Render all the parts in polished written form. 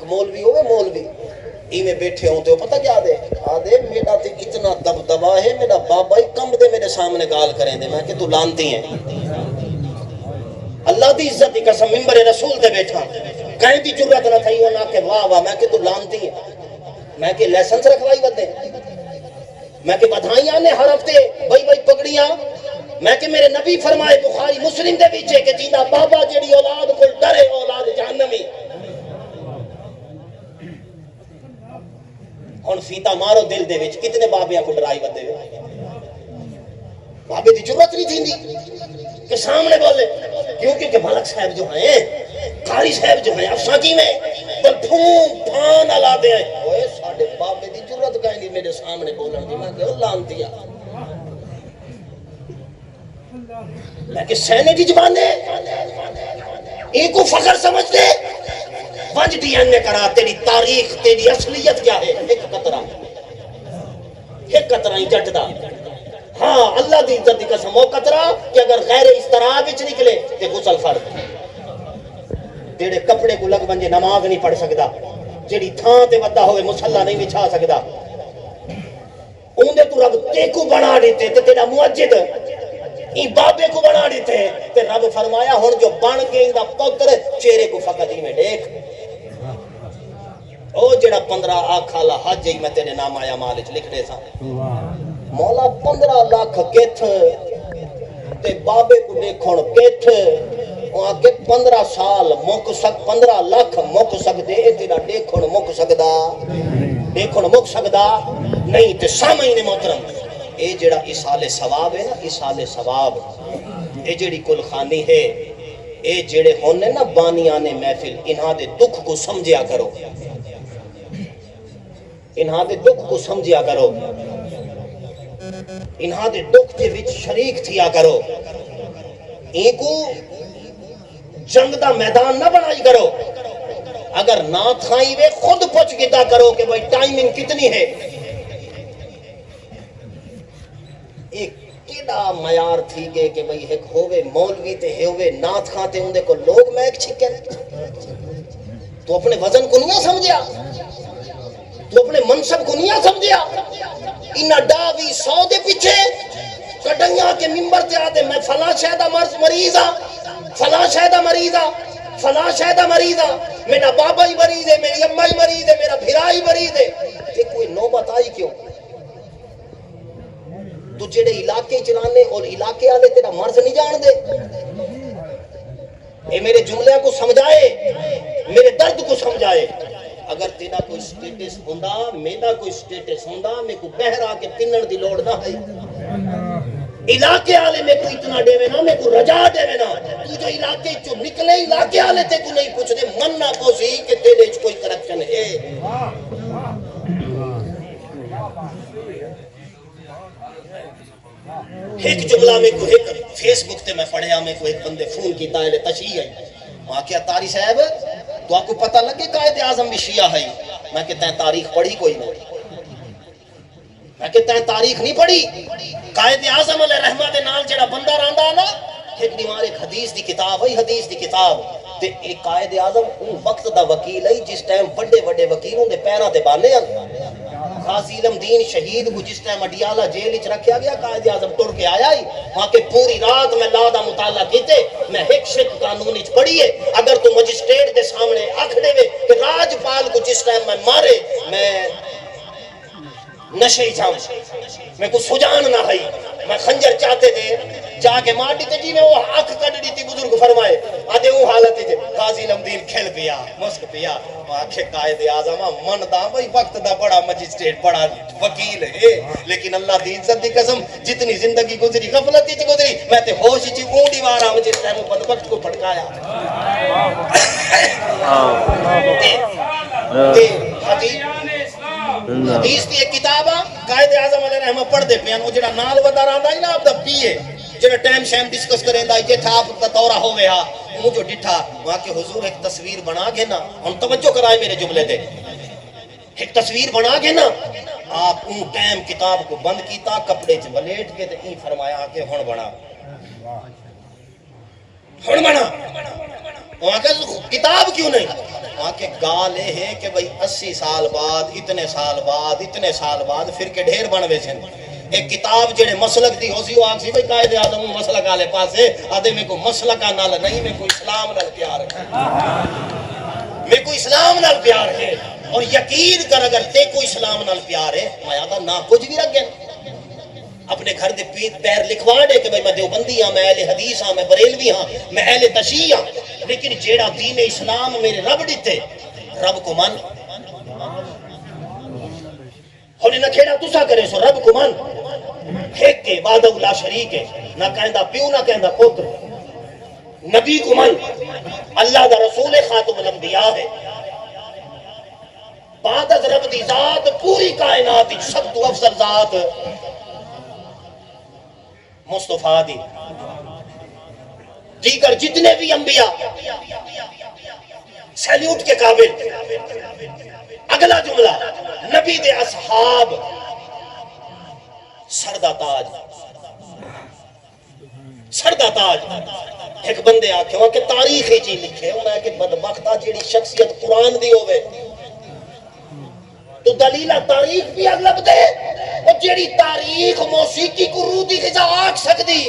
مولوی ہوئے مولوی میں بیٹھے ہوں تو پتہ کیا دے آدھے میرا تے اتنا دبدبا ہے میرا بابا ہی کم دے میرے سامنے گال کریں دے میں کہ تو لانتی ہیں اللہ دی عزت دی قسم ممبر رسول دے بیٹھا کہیں دی جرات نہ تھئی ہونا کہ واہ واہ میں کہ تو لانتی ہیں میں کہ لیسنس رکھوائی بدے میں کہ بدھائیاں نے ہر ہفتے بھائی پگڑیاں میں کہ میرے نبی فرمائے بخاری مسلم دے بیچے کہ جینا بابا جیڑی اولاد کو ڈرے اولاد جہنمی اور فیتا مارو دل دے وچ کتنے بابیاں کو ڈرائی بدے بابے دی ضرورت نہیں تھی کہ سامنے بولے کیونکہ کہ ملک صاحب جو ہیں قاری صاحب جو ہیں افساکی میں بل پھون پھان علا دے ہیں اوے ساڑھے بابے دی ضرورت کہیں دی میرے سامنے بولن دی میں کہ اللہ انتیا میں کہ سینے کی زبانے ایک کو فخر سمجھ دے ونج ڈی این اے کرا تیری تاریخ تیری اصلیت کیا ہے ایک قطرہ ہی جٹ دا ہاں اللہ دی عزت دی قسم وہ قطرہ کہ اگر غیر اس طرح وچ نکلے تے غسل فرض تیرے کپڑے کو لگ بنجے نماز نہیں پڑھ سکدا جیڑی تھاں تے ودا ہوئے مصلی نہیں بچھا سکدا اوندے تو رب تے کو بنا دیتے تے تیرا مؤجد این بابے کو بنا دیتے تے رب فرمایا ہن جو بن کے دا پتر چہرے کو فقط ہی میں دیکھ او جڑا 15 آکھالا حج ہی میں تیرے نام آیا مالچ لکھ دے سا مولا 15 لاکھ کتھ تے بابے کو دیکھن کتھ وہاں کے 15 سال مک سک 15 لاکھ مک سکدے تیرا دیکھن مک سکدا دیکھن مک سکدا نہیں تے سامعین محترم اے جڑا ایصال ثواب ہے نا ایصال ثواب اے جڑی کل خانی ہے اے جڑے ہونے نا بانیانے محفل انہاں دے دکھ کو سمجھیا کرو انہاں دے دکھ کو سمجھیا کرو انہاں دے دکھ دے وچ شریک تھیا کرو این کو جنگ دا میدان نہ بنائی کرو اگر نہ تھائی وے خود پوچھ گتا کرو کہ بھائی ٹائمنگ کتنی ہے ایک کیڑا معیار تھی گئے کہ بھائی ایک ہووے مولوی تے ہووے نات کھاتے ہوں دے کو لوگ میک چھکے تو اپنے وزن کو نہیں سمجھیا تو اپنے منصب کو نہیں سمجھیا انہا ڈاوی 100 دے پیچھے کٹنگیاں کے ممبر تے آتے میں فلاں شہدہ مریضہ فلاں شہدہ مریضہ فلاں شہدہ مریضہ میرا بابا ہی مریض ہے میری اماں ہی مریض ہے میرا بھرا ہی مریض ہے یہ کوئی نوبت آئی کیوں تو جڑے علاقے چلانے اور علاقے آلے تیرا مرض نہیں جان دے اے میرے جملے کو سمجھائے میرے درد کو سمجھائے اگر تیرا کوئی سٹیٹس ہوندہ میرا کوئی سٹیٹس ہوندہ میں کو بہرا کے پنن دی لوڑ نہ ہے علاقے آلے میں کو اتنا دے وے نا میں کو رجا دے وے نا تو جو علاقے چو نکلے علاقے آلے تے کو نہیں پوچھ دے من نہ پوچھی کہ تیرے کوئی کرپشن ہے ایک جملہ میں کو ایک فیس بک تے میں پڑھیا میں کو ایک بندے فون کی تائلے تشیح ہے وہاں کیا تاری صاحب تو آپ کو پتہ لگے قائد اعظم بھی شیعہ ہے میں کہتا ہے تاریخ پڑھی کوئی نہیں میں کہتا ہے تاریخ نہیں پڑھی قائد اعظم علیہ رحمہ دے نال جڑا بندہ راندہ نا ایک دیوار ایک حدیث دی کتاب ہے حدیث دی کتاب تے ایک قائد اعظم ان وقت دا وکیل ہے جس ٹائم بڑے بڑے وکیلوں دے پیراں تے بانے ہیں غازی علم دین شہید کو جس ٹائم اڈیالہ جیل وچ رکھیا گیا قائد اعظم ٹر کے آیا ہی وہاں کے پوری رات میں لا دا مطالعہ کیتے میں ایک شک قانون وچ پڑھی ہے اگر تو مجسٹریٹ دے سامنے آکھڑے وے کہ راج پال کو جس ٹائم میں مارے میں نشے جاؤں میں کو سجان نہ ہے میں خنجر چاہتے دے جا کے مار دیتے جی میں وہ آنکھ کٹ دیتی بزرگ فرمائے آدھے وہ حالت ہے غازی علم دین کھل پیا مسک پیا آنکھیں قائد اعظم من دا بھائی وقت دا بڑا مجسٹریٹ بڑا وکیل ہے لیکن اللہ دی عزت دی قسم جتنی زندگی گزری غفلت ہی گزری میں تے ہوش ہی اونڈی وارا مجھے اس ٹائم بدبخت کو پھڑکایا حدیث دی ایک کتاب قائد اعظم علیہ رحمہ پڑھ دے پیان وہ جڑا نال ودا رہندا ہے نا آپ دا پیے جڑا ٹائم شیم ڈسکس کریندا جے تھا آپ دا دورہ ہوے ہا مجھے ڈٹھا وہاں کے حضور ایک تصویر بنا کے نا ہن توجہ کرائے میرے جملے تے ایک تصویر بنا کے نا آپ ان ٹائم کتاب کو بند کیتا کپڑے چ ولیٹ کے تے این فرمایا کہ ہن بنا وہاں کہ کتاب کیوں نہیں وہاں کے گال ہے کہ بھئی 80 سال بعد اتنے سال بعد پھر کے ڈھیر بنوے سے ایک کتاب جڑے مسلک دی ہو سی وہ آگ سی بھئی قائد اعظم مسلک آلے پاسے آدھے میں کو مسلکہ نال نہیں میں کو اسلام نال پیار ہے میں کو اسلام نال پیار ہے اور یقین کر اگر تے کو اسلام نال پیار ہے میں آدھا نہ کچھ بھی رکھ گیا اپنے گھر دے پیر لکھوا دے کہ میں دیوبندی ہاں میں اہل حدیث ہاں میں بریلوی ہاں میں اہل تشیع ہاں لیکن جیڑا دین اسلام میرے رب دیتے رب کو من ہونے نہ کھیڑا تسا کرے سو رب کو من ایک کے وعدہ لا شریک ہے نہ کہندہ پیو نہ کہندہ پتر نبی کو من اللہ دا رسول خاتم الانبیاء ہے بعد از رب دی ذات پوری کائنات سب تو افضل ذات مصطفیٰ دی دیگر جتنے بھی انبیاء سیلیوٹ کے قابل اگلا جملہ نبی دے اصحاب سردہ تاج ایک بندے آکھے وہاں کہ تاریخ ہی چیز لکھے انہاں کہ بدبختہ جیڑی شخصیت قرآن دی ہوئے تو دلیلہ تاریخ بھی اغلب دے اور جیڑی تاریخ موسیقی کو روح دی غذا آکھ سکتی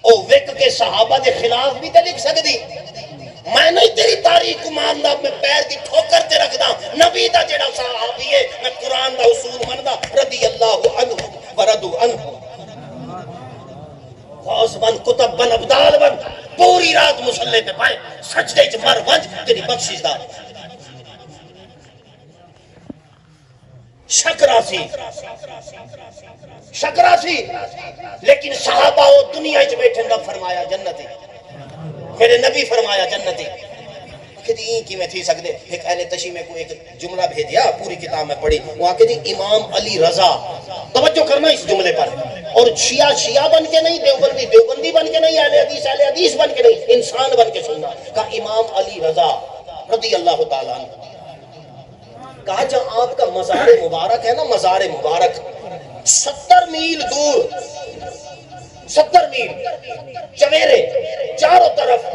او وک کے صحابہ دے خلاف بھی تے لکھ سکتی میں نہیں تیری تاریخ کو ماندا میں پیر دی ٹھوکر تے رکھدا نبی دا جڑا صحابی ہے میں قرآن دا اصول مندا رضی اللہ عنہ ورضوا عنہ غوث بن قطب بن ابدال بن پوری رات مصلی پہ پائے سجدے وچ مر ونج تیری بخشش دا شکراسی لیکن صحابہ وہ دنیا وچ بیٹھے رب فرمایا جنتی میرے نبی فرمایا جنتی کہ جی کی میں تھی سکتے ایک اہل تشیع میں کو ایک جملہ بھیجیا پوری کتاب میں پڑھی وہاں کہ جی امام علی رضا توجہ کرنا اس جملے پر اور شیعہ بن کے نہیں دیوبندی بن کے نہیں اہل حدیث بن کے نہیں انسان بن کے سننا کہا امام علی رضا رضی اللہ تعالیٰ عنہ کہا جہاں آپ کا مزار مبارک ہے نا مزار مبارک 70 میل دور 70 میل چویرے چاروں طرف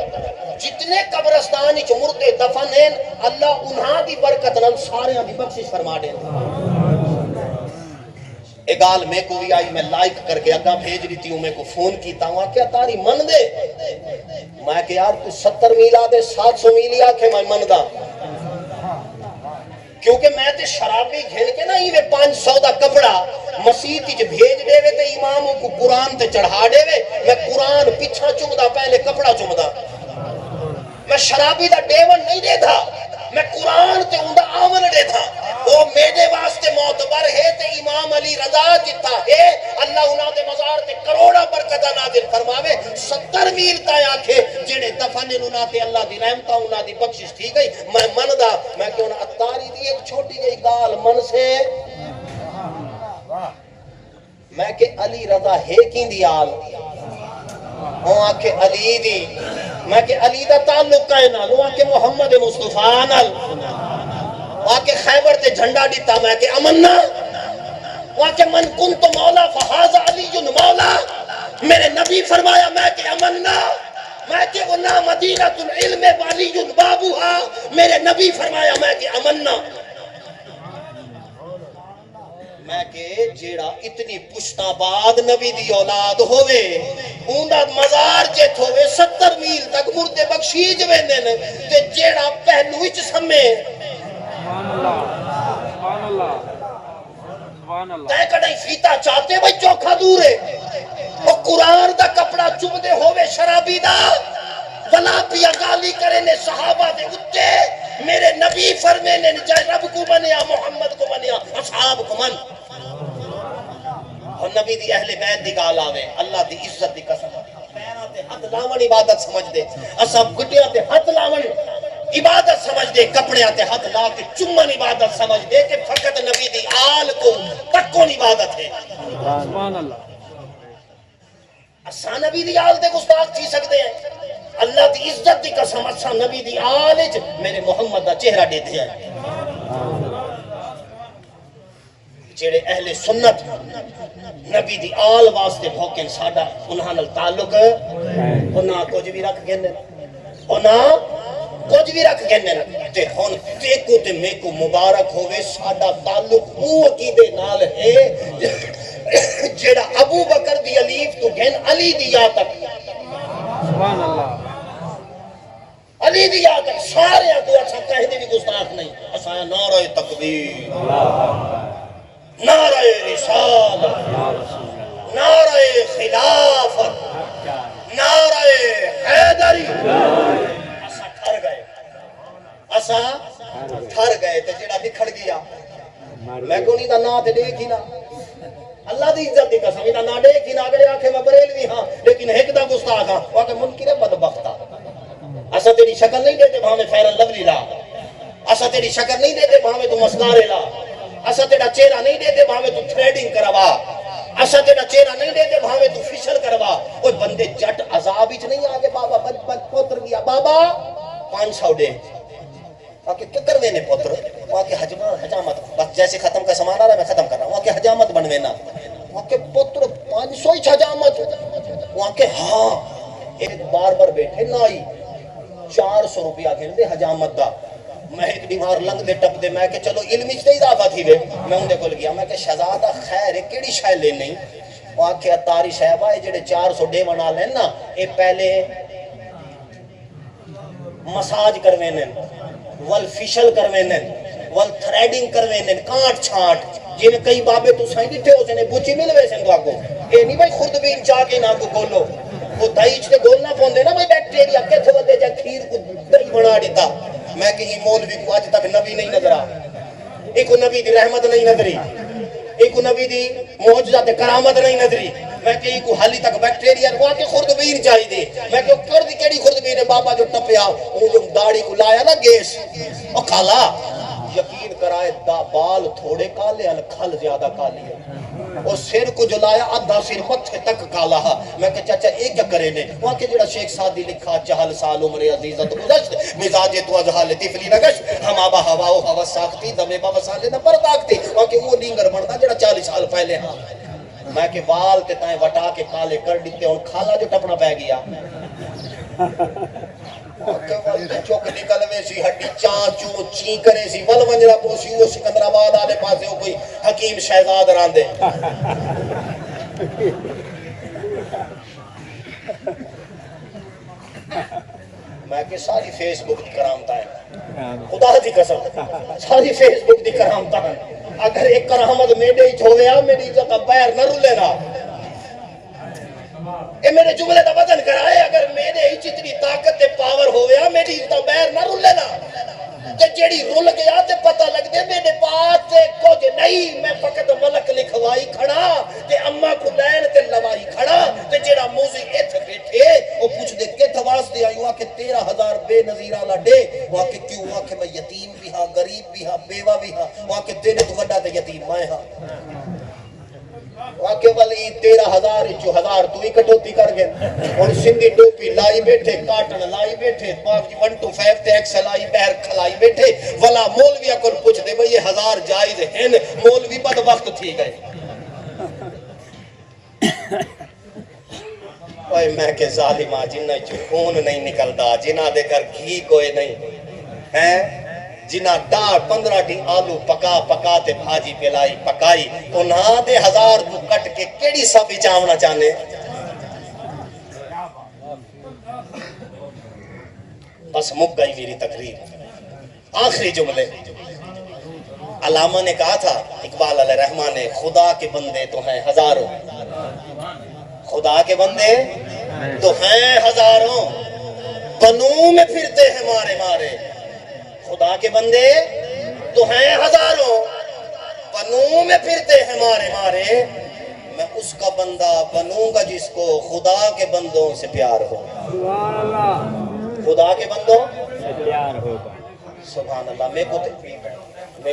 جتنے قبرستان اچ مردے دفن ہیں اللہ انہاں دی برکت نال سارے دی بخشش فرما دے ایک گال میں کو بھی آئی میں لائک کر کے اگاں بھیج رہی تھی میں کو فون کیتا ہوں کیا تاری من دے میں کہ یار تو 70 میل آدھے 700 میل آکھے میں من دا کیونکہ میں تے شرابی گھن کے نا یہ 500 دا کپڑا مسیح تیج بھیج دے وے تے اماموں کو قرآن تے چڑھا دے وے میں قرآن پیچھا چمدا پہلے کپڑا چمدا میں شرابی دا ڈیون نہیں دے تھا میں قرآن تے اندہ آمن دے تھا وہ میرے واسطے معتبر ہے تے امام علی رضا جتا ہے اللہ انہاں دے مزار تے کروڑا برکتہ نازل فرماوے 70 میل تا آکھے جڑے دفن انہاں تے اللہ دی رحمتہ انہاں دی بخشش تھی گئی میں من دا میں کہ انہاں اتاری دی ایک چھوٹی جئی گال من سے میں کہ علی رضا ہے کین دی آل وہ آکھے علی دی میں کہ علی دا تعلق ہے نال وہ آکھے محمد مصطفیٰ نال وہ آکھے خیبر تے جھنڈا دیتا میں کہ امنہ وہ آکھے من کنت مولا فحاظ علی مولا میرے نبی فرمایا میں کہ امنہ میں کہ ونا مدینہ العلم والی بابوہا میرے نبی فرمایا میں کہ امنہ میں کہ جیڑا اتنی پشتا بعد نبی دی اولاد ہوئے اندہ مزار جیت ہوئے 70 میل تک مردے بخشیج ویندے نے تے جیڑا پہلو اچ سمے تے کڑائی فیتا چاہتے بھئی چوکھا دور ہے وہ قرآن دا کپڑا چمدے ہوئے شرابی دا ولا پیا گالی کرے نے صحابہ دے اتے میرے نبی فرمے نے جائے رب کو منیا محمد کو منیا اصحاب کو من اور نبی دی اہل بیت دی گال آوے اللہ دی عزت دی قسم پیران تے ہاتھ لاون عبادت سمجھ دے اصحاب گٹیاں تے ہاتھ لاون عبادت سمجھ دے کپڑیاں تے ہاتھ لا کے چمن عبادت سمجھ دے کہ فقط نبی دی آل کو تکون عبادت ہے سبحان اللہ اساں نبی دی آل تے گستاخ تھی سکتے ہیں اللہ دی عزت دی قسم اساں نبی دی آل وچ میرے محمد دا چہرہ دیتے ہیں جڑے اہل سنت نبی دی آل واسطے بھوکن ساڈا انہاں نال تعلق انہاں کچھ بھی رکھ گئے انہاں کچھ کچھ بھی رکھ گئے تے ہن تے کو تے میں کو مبارک ہوئے ساڈا تعلق او عقیدے نال ہے جیڑا ابو بکر دی الیف تو گھن علی دی یا تک سبحان اللہ علی دی یا تک سارے کو اچھا کہہ دے بھی گستاخ نہیں اساں نعرہ تکبیر نعرہ رسالت نعرہ خلافت نعرہ حیدری اسا تھر گئے تے جڑا نکھڑ گیا میں کو نہیں دا نا تے دیکھ ہی نا اللہ دی عزت دی قسم دا نا دیکھ ہی نا اگر آکھے میں بریلوی ہاں لیکن ایک دا گستاخ ہاں وہ کہ منکر بدبختہ اسا تیری شکل نہیں دیتے بھاویں فیرن لولی لا اسا تیری شکل نہیں دیتے بھاویں تو مسکارے لا اسا تیرا چہرہ نہیں دیتے بھاویں تو تھریڈنگ کروا اسا تیرا چہرہ نہیں دیتے بھاویں تو فیشل کروا اوہ بندے جٹ عذاب ہی نہیں آگے بابا بچ پوتر گیا بابا 500 دے وہاں کیا کروے نے پوتر وہاں کے حجامت بس جیسے ختم کا سامان آ رہا ہے میں ختم کر رہا ہوں وہاں کے حجامت بنوینا وہاں کے پوتر 500 ہی حجامت وہاں کے ہاں ایک بار بار بیٹھے نائی 400 روپیہ گھن دے حجامت دا میں ایک بیمار لنگ دے ٹپ دے میں کہ چلو علمی سے اضافہ تھی وے میں انہیں کل گیا میں کہ شہزادہ خیر ہے کیڑی شاہ لے نہیں وہاں کے اتاری صاحبہ ہے جڑے 400 ڈے بنا لینا اے پہلے مساج کروینن والفیشل کروینن والتھریڈنگ کروینن کانٹ چھانٹ جن کئی بابے تو سائیں ڈٹھے ہو سنے بچی ملوے سن تو آگو اے نہیں بھائی خورد بین چاہ کے نہ کو گولو وہ دائیچ نے گولنا پوندے نا بھائی بیکٹیریا کیسے بندے جا کھیر کو دائی بنا دیتا میں کہیں مولوی کو آج تک نبی نہیں نظرا ایک نبی دی رحمت نہیں نظری ایک نبی دی معجزات کرامت نہیں نظری میں کہیں کو حالی تک بیکٹیریا وہاں کے خردبین چاہی دے میں کہ کرد کیڑی خردبین ہے بابا جو ٹپیا وہ جو داڑھی کو لایا نا گیس اور کھالا یقین کرائے دا بال تھوڑے کالے ہیں کھل زیادہ کالی ہے اور سر کو جو لایا آدھا سر متھے تک کالا میں کہ چاچا ایک کیا کرے نے وہاں کے جڑا شیخ سادی لکھا 40 سال عمر عزیزت گزشت مزاج تو ازحال طفلی نگش ہم آبا ہوا و ہوا ساکتی دمے بابا سالے نہ پرداکتی وہاں کے وہ نینگر بڑھتا جڑا 40 سال پہلے ہاں میں کہ وال تے تائیں وٹا کے کالے کر دیتے اور کھالا جو ٹپنا پہ گیا چوک نکل میں سی ہڈی چانچو چی کرے سی ول ونجرا پوسی وہ سکندر آباد آلے پاسے ہو کوئی حکیم شہزاد راندے میں کہ ساری فیس بک دی کرامتا ہے خدا دی قسم ساری فیس بک دی کرامتا ہے اگر ایک کرامت میڈے ہی چھوڑیا میری عزت بیر نہ رولے نا اے میرے جملے دا وزن کرائے اگر میرے ہی جتنی طاقت تے پاور ہویا میری عزت بیر نہ رولے نا تے جیڑی رول گیا تے پتہ لگ دے میرے پاس تے کچھ نہیں میں فقط ملک لکھوائی کھڑا تے اماں کو لین تے لوائی کھڑا تے جیڑا موزی ایتھ بیٹھے وہ پوچھ دے کہ تواز دے آئی وہاں کہ 13,000 بے نظیرہ لڈے وہاں کہ کیوں وہاں کہ میں یتیم بھی ہاں غریب بھی ہاں بیوہ بھی ہاں وہاں کہ تیرے تو وڈا تے یتیم میں ہاں واقعی والی 13,000 جو 1,000 تو ہی کٹوتی کر گئے اور سندھی ٹوپی لائی بیٹھے کاٹن لائی بیٹھے 1 to 5 تے ایکسل آئی بہر کھلائی بیٹھے ولا مولوی اکل پوچھ دے بھئی یہ 1,000 جائز ہیں مولوی بد وقت تھی گئے اوہ میں کہ ظالمہ جنہ خون نہیں نکلتا جنہ دے کر گھی کوئی نہیں ہیں جنہ ڈار 15 ڈی آلو پکا پکا تے بھاجی پلائی پکائی تو نہ دے 1,000 کو کٹ کے کیڑی سا بھی چاونا چاہنے بس مک گئی میری تقریر آخری جملے علامہ نے کہا تھا اقبال علیہ رحمہ نے خدا کے بندے تو ہیں ہزاروں خدا کے بندے تو ہیں ہزاروں بنوں میں پھرتے ہیں مارے مارے خدا کے بندے تو ہیں ہزاروں بنوں میں پھرتے ہیں مارے مارے میں اس کا بندہ بنوں گا جس کو خدا کے بندوں سے پیار ہو خدا کے بندوں سے پیار ہوگا سبحان اللہ میں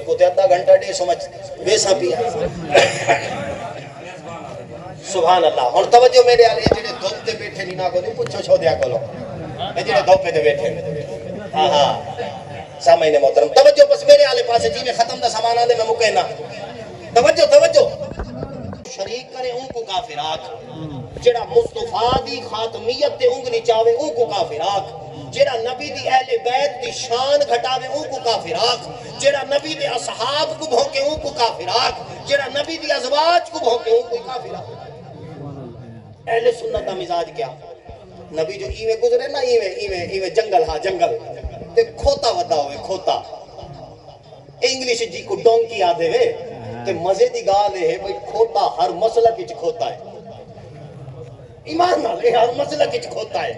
کو تے آدھا گھنٹہ ڈے سمجھ ویسا پیا سبحان اللہ اور توجہ میرے آلے جنہیں دھوپ تے بیٹھے نہیں نہ کو نہیں پوچھو چھو دیا کلو میں جنہیں دھوپ تے بیٹھے ہاں ہاں سامعین محترم توجہ بس میرے آلے پاسے جی میں ختم دا سامان آنے میں مکہنا توجہ شریک کرے ان کو کافر آکھ جڑا مصطفیٰ دی خاتمیت تے انگلی چاہے ان کو کافر آکھ جڑا نبی دی اہل بیت دی شان گھٹاوے اون کو کافر آکھ، جڑا نبی دے اصحاب کو بھونکے اون کو کافر آکھ، جڑا نبی دی ازواج کو بھونکے اون کو کافر آکھ۔ اہل سنت دا مزاج کیا؟ نبی جو ایویں گزرے نا ایویں جنگل ہاں جنگل تے کھوتا ودا ہوئے کھوتا، انگلش جی کو ڈونکی آدھے وے تے مزے دی گال ہے بھئی کھوتا ہر مسئلہ کچھ کھوتا ہے، ایمان نال ہر مسئلہ کچھ کھوتا ہے۔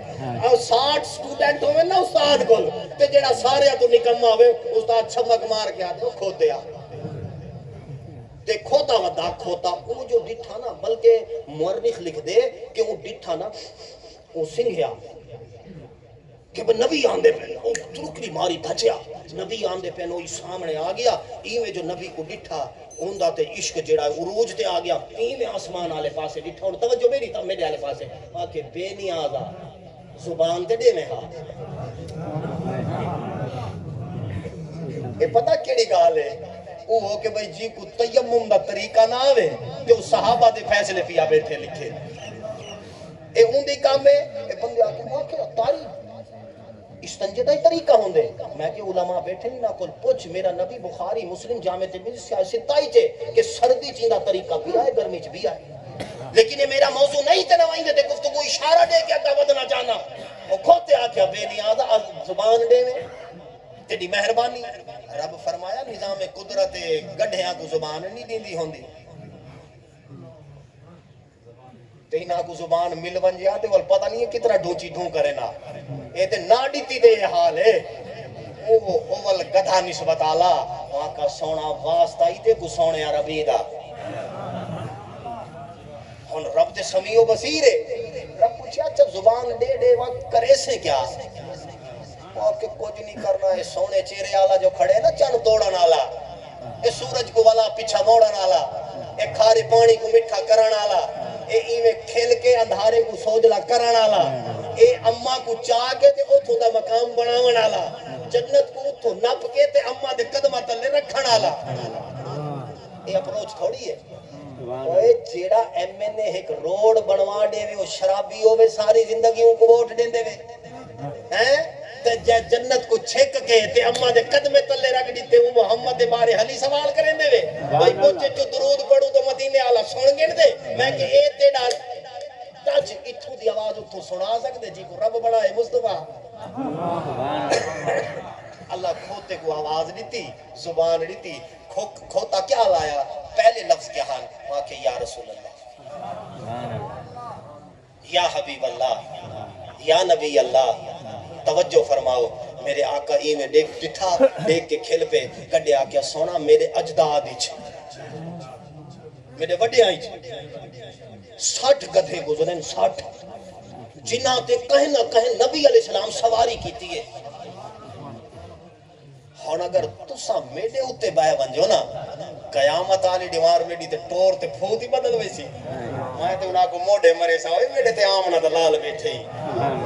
اور 60 سٹوڈنٹ ہوئے نا استاد کول تے جڑا سارے تو نکما ہوئے استاد چھمک مار کے آدھے وہ کھوتے آ تے کھوتا ودا کھوتا وہ جو ڈٹھا نا، بلکہ مورخ لکھ دے کہ وہ ڈٹھا نا وہ سنگھیا کہ نبی آندے پہنے وہ ترکڑی ماری بھجیا، نبی آندے پہنے وہ سامنے آ گیا، ایویں جو نبی کو ڈٹھا اوندہ تے عشق جڑا عروج تے آ گیا، ایویں آسمان آلے پاسے ڈٹھا، اور توجہ میری تھا میرے آلے پاسے آکے بے نیازا زبان تے دے میں ہاں۔ یہ پتہ کیڑی گال ہے؟ وہ ہو کہ بھئی جی کو تیمم دا طریقہ نہ آوے جو صحابہ دے فیصلے پیا بیٹھے لکھے، اے اون دی کام ہے اے بندے آکے واقعہ تاریخ استنجے دا ہی طریقہ ہوندے۔ میں کہ علماء بیٹھے نہیں نہ کل پوچھ میرا نبی بخاری مسلم جامع ترمذی ستائی چے کہ سردی چیندہ طریقہ بھی آئے گرمی چ بھی آئے، لیکن یہ میرا موضوع نہیں تے نوائیں دے گفتگو اشارہ دے کے اگا ودنا چاہنا، وہ کھوتے آکھیا بے نیازا زبان دے میں تیری مہربانی۔ رب فرمایا نظام قدرت گڈھیاں کو زبان نہیں دیندی ہوندی، تینا کو زبان مل ون جیا تے ول پتہ نہیں ہے کتنا ڈھونچی ڈھون کرے نا، اے تے نہ ڈیتی دے یہ حال ہے۔ او اول گدھا نسبت آلا وہاں کا سونا واسطہ ہی تے کو سونے عربی دا، ہن رب تے سمیع و بصیر ہے۔ رب پوچھا اچھا زبان دے وقت کرے سے کیا؟ وہ کہ کچھ نہیں کرنا ہے، سونے چہرے آلا جو کھڑے نا چند توڑن آلا، اے سورج کو والا پیچھا موڑن آلا، اے کھارے پانی کو مٹھا کرن آلا، اے ایویں کھل کے اندھارے کو سوجلا کرن آلا، اے اماں کو چاہ کے تے اتھوں دا مقام بناون آلا، جنت کو اتھوں نپ کے تے اماں دے قدمہ تلے رکھن آلا۔ اے اپروچ تھوڑی ہے۔ اوے جیڑا ایم این اے ایک روڈ بنوا دے وے وہ شرابی ہوے ساری زندگیوں کو ووٹ دیندے وے ہیں تے جنت کو چھک کے تے اماں دے قدمے تلے رکھ دیتے وہ محمد دے بارے حلی سوال کریں دے وے بھائی پوچھے جو درود پڑھو تو مدینے والا سن گن دے میں کہ اے تیڑا تج اتھوں دی آواز اتھوں سنا سکدے جی کو رب بڑا ہے مصطفیٰ۔ اللہ کھوتے کو آواز دیتی زبان دیتی، کھوتا کیا لایا؟ پہلے لفظ کیا حال وہاں کہ یا رسول اللہ، یا حبیب اللہ، یا نبی اللہ۔ توجہ فرماؤ میرے آقا میں دیکھ کے کھل پہ کڈے آکیا سونا میرے اجداد ہی میرے وڈے آئی 60 گدھے گزرن 60 جنہ تے کہیں نہ کہیں نبی علیہ السلام سواری کیتی ہے۔ ہن اگر تساں میڈے اتے بائے ونجو نا قیامت آلی دیوار میڈی تے ٹور تے پھوت ہی بدل ویسی، میں تے انہاں کو موڑے مرے سا ہوئے میڈے تے آمنہ دا لال بیٹھے ہی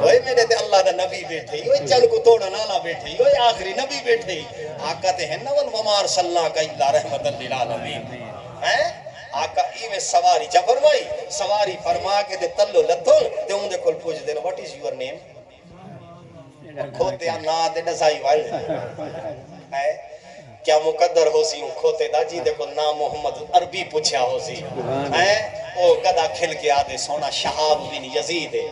ہوئے میڈے تے اللہ دا نبی بیٹھے ہی ہوئے چل کو توڑا نالا بیٹھے ہی ہوئے آخری نبی بیٹھے ہی۔ آقا تے ہیں نول ومار صلی اللہ کا اللہ رحمت للعالمین ہیں آقا ایویں سواری چا فرمائی سواری فرما کے دے تلو لدھن تے ان دے کل پوچھ دینا what is your name؟ کھوتے نا دے نزائی وائی ہے کیا مقدر ہو سی کھوتے دا جی دے کل نام محمد عربی پوچھا ہو سی ہے او گدا کھل کے آدھے سونا شہاب بن یزید ہے،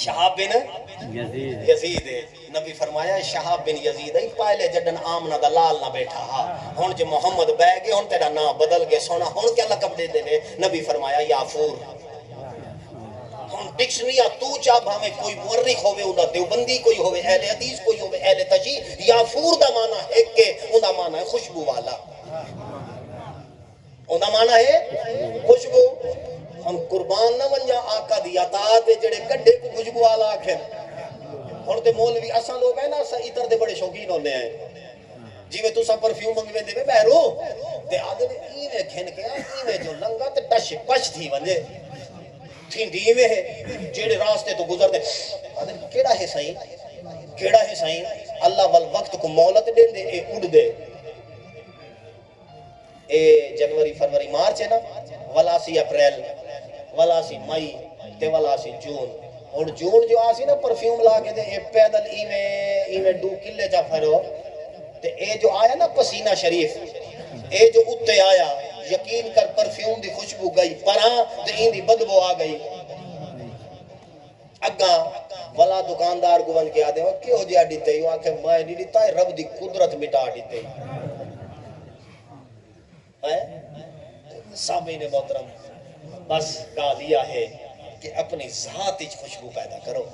شہاب بن یزید ہے۔ نبی فرمایا شہاب بن یزید ہے پہلے جڈن آمنہ دا لال نہ بیٹھا ہا ہون جو محمد بے گے ہون تیرا نام بدل گے سونا ہون کیا لقب دے دے نبی فرمایا یافور۔ ہون ڈکشنری تو چاہ بھامے کوئی مورخ ہوئے اندہ دیوبندی کوئی ہوئے اہل حدیث کوئی ہوئے اہل تشیح یافور دا معنی ہے کہ اندہ معنی ہے خوشبو والا، اندہ معنی ہے خوشبو۔ ہم قربان نہ منجا آقا دی عطاعت جڑے کڈے کو خوشبو والا آکھیں اور تے مولوی اساں لوگ ہیں نا اساں عطر دے بڑے شوقین ہونے ہیں جی میں تو سا پرفیوم منگوے دے بہرو تے آدھے ایویں کھن کے ایویں جو لنگا تے ٹش پش تھی ونجے تھینڈی ایویں ہے جیڑے راستے تو گزر دے آدھے کیڑا ہے سائیں کیڑا ہے سائیں اللہ والوقت کو مولت دے دے اے اڑ دے اے جنوری فروری مارچ ہے نا والا سی اپریل والا سی مئی تے والا سی جون اور جون جو آسی نا پرفیوم لا کے دے اے پیدل ایویں 2 کلے چا پھرو تے اے جو آیا نا پسینہ شریف اے جو اتے آیا یقین کر پرفیوم دی خوشبو گئی پراں تے این دی بدبو آ گئی اگاں والا دکاندار گون کے آدھے کیوں جیا دیتے ہی آنکھیں میں نہیں دیتا ہے رب دی قدرت مٹا دیتے ہی سامعین محترم بس کہا دیا ہے کہ اپنی ذات اچ خوشبو پیدا کرو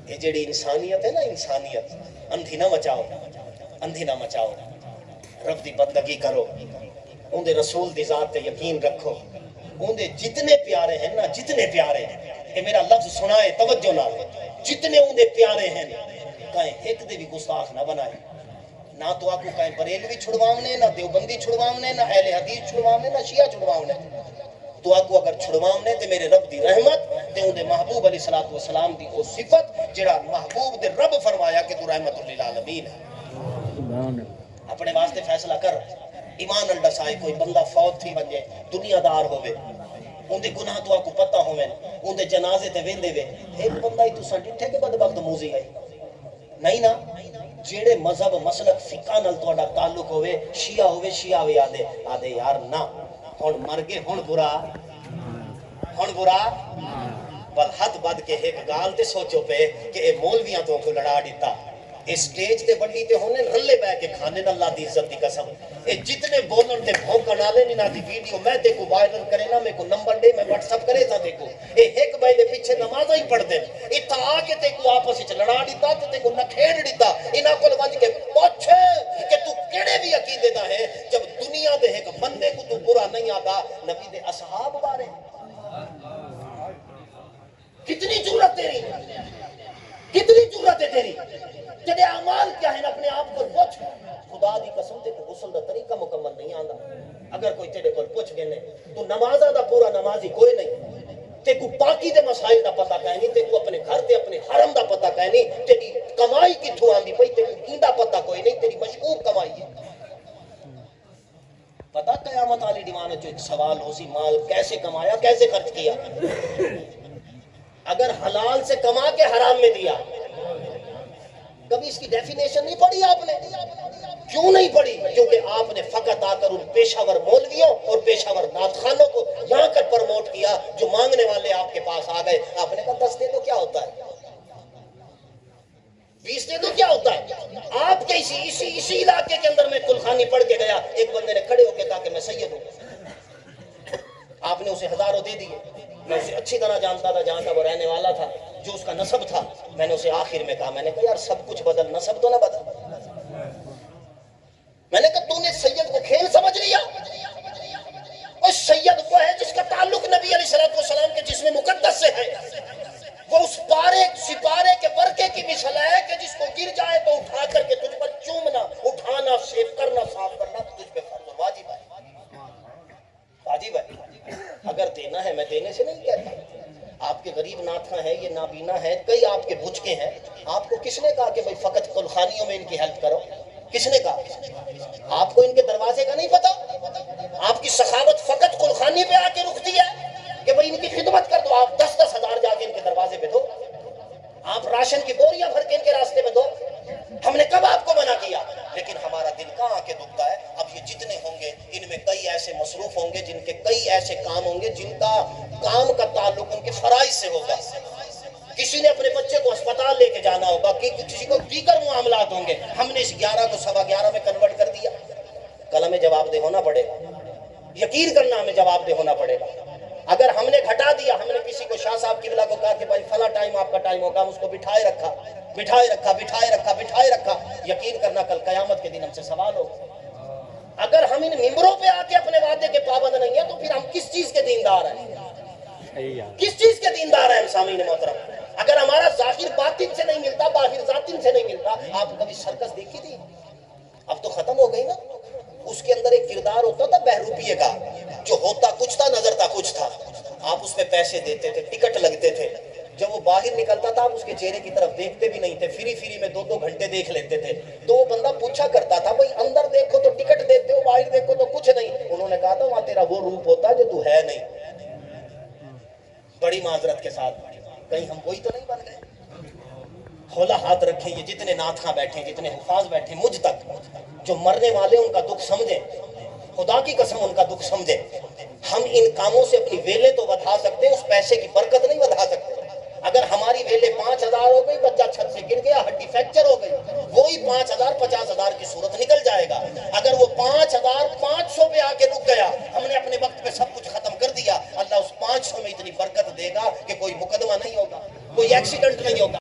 یہ جڑی انسانیت ہے نا انسانیت اندھی نہ مچاؤ اندھی نہ مچاؤ رب دی بندگی کرو ان دے رسول دی ذات تے یقین رکھو ان دے جتنے پیارے ہیں نا جتنے پیارے ہیں کہ میرا لفظ سنائے توجہ نہ جتنے ان دے پیارے ہیں کہیں ایک دے بھی گستاخ نہ بنائے نہ تو آپ کو کہیں بریلوی چھڑواؤنے نہ دیوبندی چھڑواؤنے نہ اہل حدیث چھڑواؤنے نہ شیعہ چھڑواؤنے تو آپ کو اگر چھڑواؤنے تے میرے رب دی رحمت تے ان دے محبوب علیہ السلام دی وہ صفت جڑا محبوب دے رب فرمایا کہ تو رحمت للعالمین ہے اپنے واسطے فیصلہ کر ایمان الڈسائے کوئی بندہ فوت تھی بنجے دنیا دار ہوئے ان دے گناہ تو آپ کو پتہ ہوئے ان دے جنازے تے ویندے وے ایک بندہ ہی تو سنٹھے کے بدبخت موزی ہے نہیں نا جیڑے مذہب مسلک فقہ نال تہاڈا تعلق ہوئے شیعہ ہوئے آدھے یار نہ ہن مر گئے ہن برا بل حد بد کے ایک گال تے سوچو پہ کہ اے مولویاں تو کو لڑا دیتا اس سٹیج تے بڑی تے ہونے رلے بہ کے کھانے نہ اللہ دی عزت دی قسم اے جتنے بولن تے بھونکن والے نہیں نہ دی ویڈیو میں تے کو وائرل کرے نا میں کو نمبر دے میں واٹس ایپ کرے تا دیکھو اے ایک بھائی دے پیچھے نمازاں ہی پڑھ دے اتا آ کے تے کو آپس وچ لڑا دیتا تے کو نکھیڑ دیتا انہاں کول ونج کے پوچھ کہ تو کیڑے بھی عقیدے دا ہے جب دنیا دے ایک بندے کو تو برا نہیں آتا نبی دے اصحاب بارے کتنی جرأت تیری کتنی جرأت ہے تیری تیرے اعمال کیا ہیں اپنے آپ کو پوچھ خدا دی قسم تے کو غسل دا طریقہ مکمل نہیں آندا اگر کوئی تیرے کو پوچھ گنے تو نمازاں دا پورا نمازی کوئی نہیں تے کو پاکی دے مسائل دا پتہ کہیں نہیں تے کو اپنے گھر تے اپنے حرم دا پتہ کہیں نہیں تیری کمائی کتھوں آندی پئی تے کو کیندا پتہ کوئی نہیں تیری مشکوک کمائی ہے پتہ قیامت والی دیوان جو ایک سوال ہو سی مال کیسے کمایا کیسے خرچ کیا اگر حلال سے کما کے حرام میں دیا کبھی اس کی ڈیفینیشن نہیں پڑھی آپ نے کیوں نہیں پڑھی کیونکہ آپ نے فقط آ کر ان پیشہ ور مولویوں اور پیشہ ور نعت خانوں کو یہاں کر پروموٹ کیا جو مانگنے والے آپ کے پاس آ گئے آپ نے کہا 10 دے دو کیا ہوتا ہے 20 دے دو کیا ہوتا ہے آپ کے اسی علاقے کے اندر میں کلخانی پڑھ کے گیا ایک بندے نے کھڑے ہو کے کہا کہ میں سید ہوں آپ نے اسے ہزاروں دے دیے میں اسے اچھی طرح جانتا تھا جہاں کا وہ رہنے والا تھا جو اس کا نسب تھا میں نے اسے آخر میں کہا میں نے کہا یار سب کچھ بدل نسب تو نہ بدل میں نے کہا تو نے سید کو کھیل سمجھ لیا اور سید وہ ہے جس کا تعلق نبی علیہ السلام کے جسم مقدس سے ہے وہ اس سپارے کے ورقے کی مثل ہے کہ جس کو گر جائے تو اٹھا کر کے تجھ پر چومنا اٹھانا سیف کرنا صاف کرنا تجھ پہ فرض واجب ہے واجب ہے اگر دینا ہے میں دینے سے نہیں کہتا آپ کے غریب ناتھاں ہیں یہ نابینا ہے کئی آپ کے بھجکے ہیں آپ کو کس نے کہا کہ بھئی فقط قلخانیوں میں ان کی ہیلپ کرو کس نے کہا آپ کو ان کے دروازے کا نہیں پتا آپ کی سخاوت فقط قلخانی پہ آ کے رکتی ہے کہ بھئی ان کی خدمت کر دو آپ 10-10 ہزار جا کے ان کے دروازے پہ دو آپ راشن کی بوریاں بھر کے ان کے راستے میں دو ہم نے کب آپ کو منع کیا لیکن ہمارا دل کہاں آ کے دکھتا ہے اب یہ جتنے ہوں گے ان میں کئی ایسے مصروف ہوں گے جن کے کئی ایسے کام ہوں گے جن کا کام کا تعلق ان کے فرائض سے ہوگا کسی نے اپنے بچے کو اسپتال لے کے جانا ہوگا کسی کو دیگر معاملات ہوں گے ہم نے اس 11 کو 11:15 میں کنورٹ کر دیا کل ہمیں جواب دہ ہونا پڑے گا یقین کرنا ہمیں جواب دہ ہونا پڑے گا اگر ہم نے گھٹا دیا ہم نے کسی کو شاہ صاحب قبلہ کو کہا کہ بھائی فلاں ٹائم آپ کا ٹائم ہوگا ہم اس کو بٹھائے رکھا یقین کرنا کل قیامت کے دن ہم سے سوال ہوگا اگر ہم ان ممبروں پہ آ کے اپنے وعدے کے پابند نہیں ہیں تو پھر ہم کس چیز کے دیندار ہیں کس چیز کے دیندار ہیں سامعین محترم اگر ہمارا ظاہر باطن سے نہیں ملتا باہر ذاتن سے نہیں ملتا آپ کبھی سرکس دیکھی تھی اب تو ختم ہو گئی نا اس کے اندر ایک کردار ہوتا تھا بہروپیے کا جو ہوتا کچھ تھا نظرتا کچھ تھا آپ اس میں پیسے دیتے تھے ٹکٹ لگتے تھے جب وہ باہر نکلتا تھا آپ اس کے چہرے کی طرف دیکھتے بھی نہیں تھے فری میں 2 گھنٹے دیکھ لیتے تھے تو وہ بندہ پوچھا کرتا تھا بھائی اندر دیکھو تو ٹکٹ دیتے ہو باہر دیکھو تو کچھ نہیں انہوں نے کہا تھا وہاں تیرا وہ روپ ہوتا جو تو ہے نہیں بڑی معذرت کے ساتھ کہیں ہم وہی تو ہاتھ رکھیں، یہ جتنے نعت خواں بیٹھے، جتنے حفاظ بیٹھے، مجھ تک جو مرنے والے ان کا دکھ سمجھیں، خدا کی قسم ان کا دکھ سمجھیں۔ ہم ان کاموں سے اپنی ویلے تو بڑھا سکتے ہیں، اس پیسے کی برکت نہیں بڑھا سکتے۔ اگر ہماری ویلے 5,000 ہو گئی، بچہ چھت سے گر گیا، ہڈی فریکچر ہو گئی، وہی 5,000 50,000 کی صورت نکل جائے گا۔ اگر وہ 5,000 500 پہ آ کے رک گیا، ہم نے اپنے وقت پہ سب کچھ ختم کر دیا، اللہ اس 500 میں اتنی برکت دے گا کہ کوئی مقدمہ نہیں ہوگا، کوئی ایکسیڈنٹ نہیں ہوگا۔